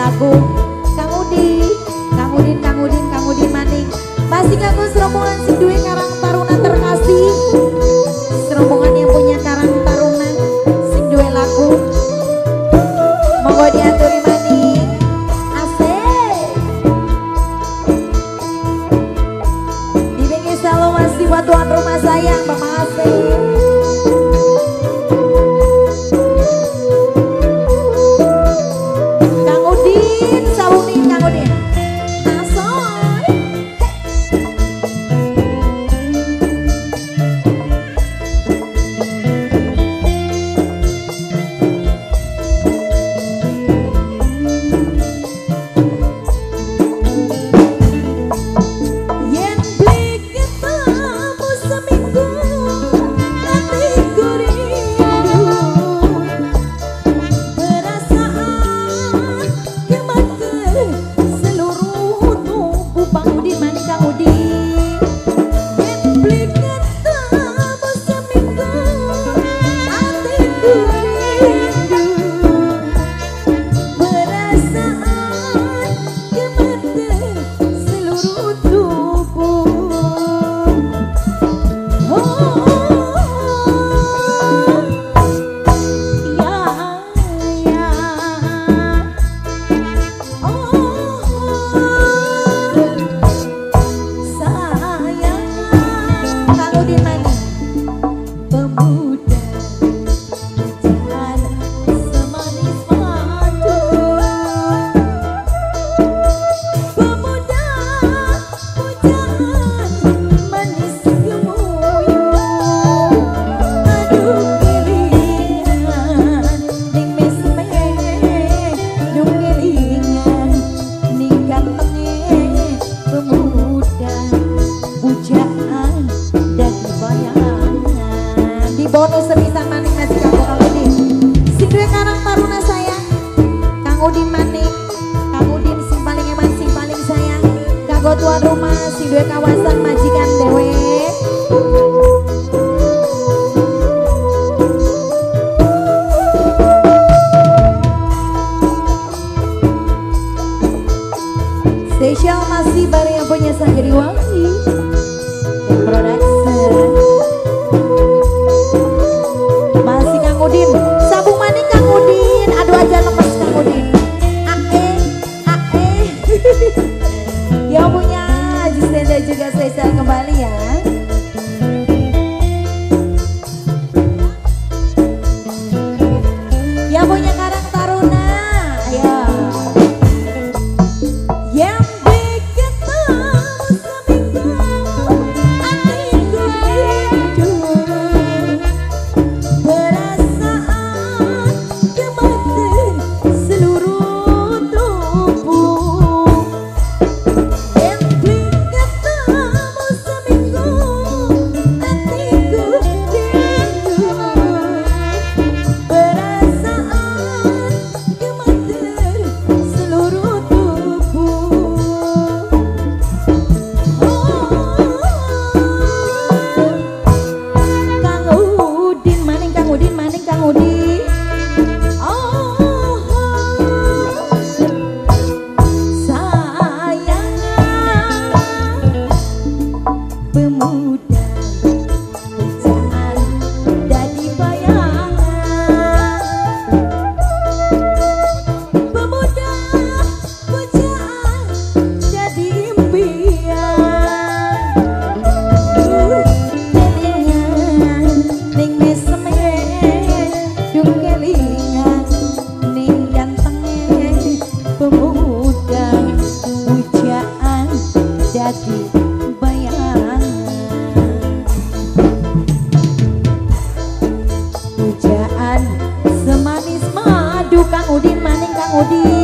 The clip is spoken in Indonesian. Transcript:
lagu Kang Udin, Kang Udin, Kang Udin, Kang Udin maning. Masih kanggo serombongan sing duwe Karang Taruna terkasih. Serombongan yang punya Karang Taruna sing duwe lagu. Monggo diaturi maning. Asik. Dibengi selalu masih buat tuan rumah sayang Bapak Asik. Bonus sepisan maning nasi kanggo Kang Udin. Sing duwe Karang Taruna sayang Kang Udin maning. Kang Udin sing paling eman, sing paling sayang. Kanggo tuan rumah sing duwe kawasan majikan dewe. Spesial masih bareng yang punya Sanggeri Wangi Production. Udin, sabung maning Kang Udin, aduh aja lemes Kang Udin. Yang punya Haji Stenda juga spesial kembali ya. Yang punya Karang Taruna, ayo. Yang bikin tahu seminggu hatiku rindu. Pujaan semanis madu Kang Udin maning Kang Udin.